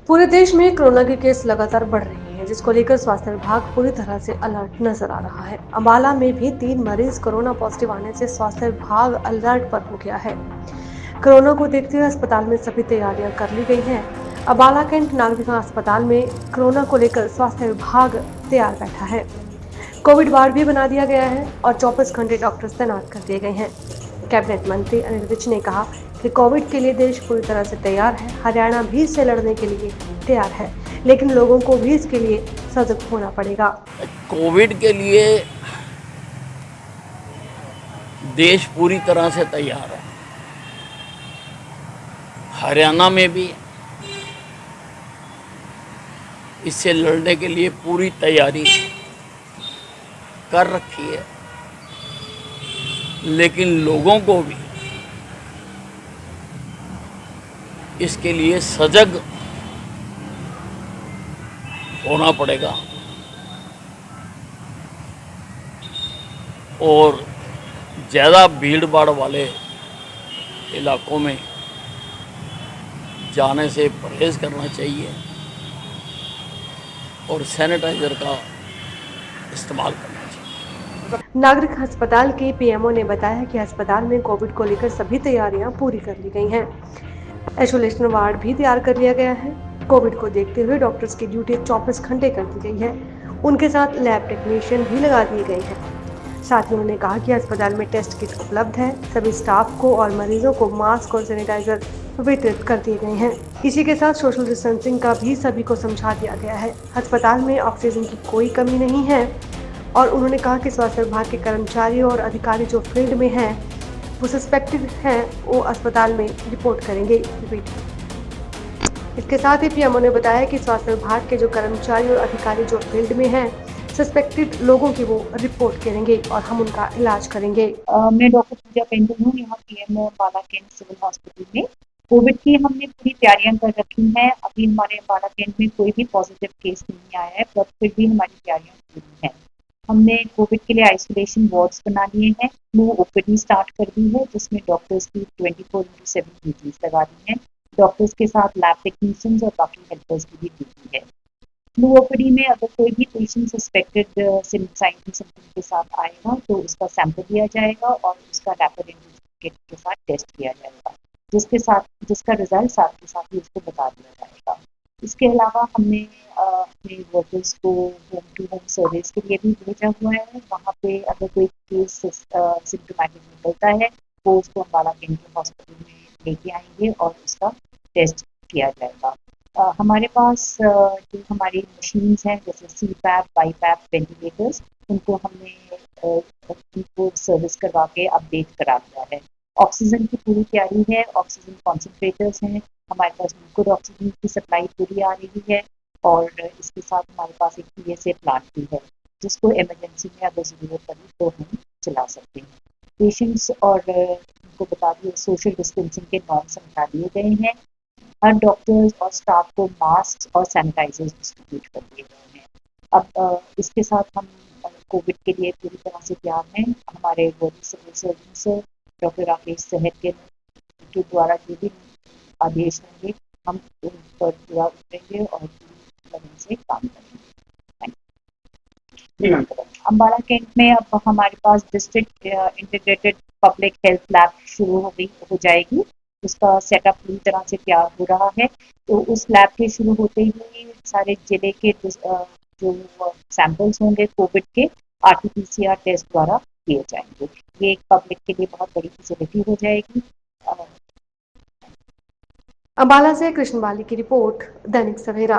पूरे देश में कोरोना के केस लगातार बढ़ रहे हैं, जिसको लेकर स्वास्थ्य विभाग पूरी तरह से अलर्ट नजर आ रहा है। अंबाला में भी 3 मरीज कोरोना पॉजिटिव आने से स्वास्थ्य विभाग अलर्ट पर हो गया है। कोरोना को देखते हुए अस्पताल में सभी तैयारियां कर ली गई हैं। अंबाला कैंट नागरिक अस्पताल में कोरोना को लेकर स्वास्थ्य विभाग तैयार बैठा है। कोविड वार्ड भी बना दिया गया है और 24 घंटे डॉक्टर्स तैनात कर दिए गए हैं। कैबिनेट मंत्री अनिल विज ने कहा कि कोविड के लिए देश पूरी तरह से तैयार है। हरियाणा भी इससे लड़ने के लिए तैयार है, लेकिन लोगों को भी इसके लिए सजग होना पड़ेगा। कोविड के लिए देश पूरी तरह से तैयार है। हरियाणा में भी इससे लड़ने के लिए पूरी तैयारी कर रखी है, लेकिन लोगों को भी इसके लिए सजग होना पड़ेगा और ज़्यादा भीड़ भाड़ वाले इलाकों में जाने से परहेज़ करना चाहिए और सैनिटाइज़र का इस्तेमाल करना चाहिए। नागरिक अस्पताल के पीएमओ ने बताया कि अस्पताल में कोविड को लेकर सभी तैयारियां पूरी कर ली गई हैं। आइसोलेशन वार्ड भी तैयार कर लिया गया है। कोविड को देखते हुए डॉक्टर्स की ड्यूटी 24 घंटे कर दी गई है। उनके साथ लैब टेक्नीशियन भी लगा दिए गए हैं। साथ ही उन्होंने कहा कि अस्पताल में टेस्ट किट उपलब्ध है। सभी स्टाफ को और मरीजों को मास्क और सैनिटाइजर वितरित कर दिए गए हैं। इसी के साथ सोशल डिस्टेंसिंग का भी सभी को समझा दिया गया है। अस्पताल में ऑक्सीजन की कोई कमी नहीं है और उन्होंने कहा कि स्वास्थ्य विभाग के कर्मचारी और अधिकारी जो फील्ड में हैं, वो सस्पेक्टेड हैं, वो अस्पताल में रिपोर्ट करेंगे। इसके साथ ही पीएमओ ने बताया कि स्वास्थ्य विभाग के जो कर्मचारी और अधिकारी जो फील्ड में हैं, सस्पेक्टेड लोगों की वो रिपोर्ट करेंगे और हम उनका इलाज करेंगे। मैं डॉक्टर पूजा पेंडल हूँ, यहाँ PMO Ambala cantt civil hospital में। कोविड की हमने पूरी तैयारियां कर रखी हैं। अभी हमारे अंबाला कैंट में कोई भी पॉजिटिव केस नहीं आया है, पर फिर भी हमारी तैयारियां पूरी हैं। हमने कोविड के लिए आइसोलेशन वार्ड्स बना लिए हैं। फ्लू ओपीडी स्टार्ट कर दी है, जिसमें डॉक्टर्स की 24/7 ड्यूटीज लगा दी हैं। डॉक्टर्स के साथ लैब टेक्नीशियंस और बाकी हेल्पर्स की भी ड्यूटी है। फ्लू ओपीडी में अगर कोई भी पेशेंट सस्पेक्टेड सिम्टम के साथ आएगा तो उसका सैंपल लिया जाएगा और उसका रैपिड एंटीजन किट के साथ टेस्ट किया जाएगा, जिसका रिजल्ट साथ के साथ ही उसको बता दिया जाएगा। इसके अलावा हमने अपने वर्कर्स को होम टू होम सर्विस के लिए भी भेजा हुआ है। वहाँ पे अगर कोई केस सिम्टोमेटिक निकलता है तो उसको अंबाला कैंट हॉस्पिटल में लेके आएंगे और उसका टेस्ट किया जाएगा। हमारे पास जो हमारी मशीन्स हैं, जैसे CPAP, BiPAP, वेंटिलेटर्स, उनको हमने उनको सर्विस करवा के अपडेट करा दिया है। ऑक्सीजन की पूरी तैयारी है। ऑक्सीजन कॉन्सेंट्रेटर्स हैं। हमारे पास लिक्विड ऑक्सीजन की सप्लाई पूरी आ रही है और इसके साथ हमारे पास एक PSA प्लांट भी है, जिसको इमरजेंसी में अगर ज़रूरत पड़ी तो हम चला सकते हैं। पेशेंट्स और उनको बता दिए सोशल डिस्टेंसिंग के नॉर्म समझा दिए गए हैं। हर डॉक्टर्स और स्टाफ को मास्क और सैनिटाइजर्स डिस्ट्रीब्यूट कर दिए गए हैं। अब इसके साथ हम कोविड के लिए पूरी तरह से तैयार हैं। हमारे body civil surgeon doctor Rakesh Sahat के द्वारा जो भी आदेश होंगे हम उन पर पूरा उतरेंगे और पूरी लगन से काम करेंगे। अंबाला कैंट में अब हमारे पास district integrated public health lab शुरू हो जाएगी। उसका सेटअप पूरी तरह से तैयार हो रहा है। तो उस लैब के शुरू होते ही सारे जिले के जो सैंपल्स होंगे कोविड के RT-PCR टेस्ट द्वारा किए जाएंगे। ये एक पब्लिक के लिए बहुत बड़ी फैसिलिटी हो जाएगी। अंबाला से कृष्ण बाली की रिपोर्ट, दैनिक सवेरा।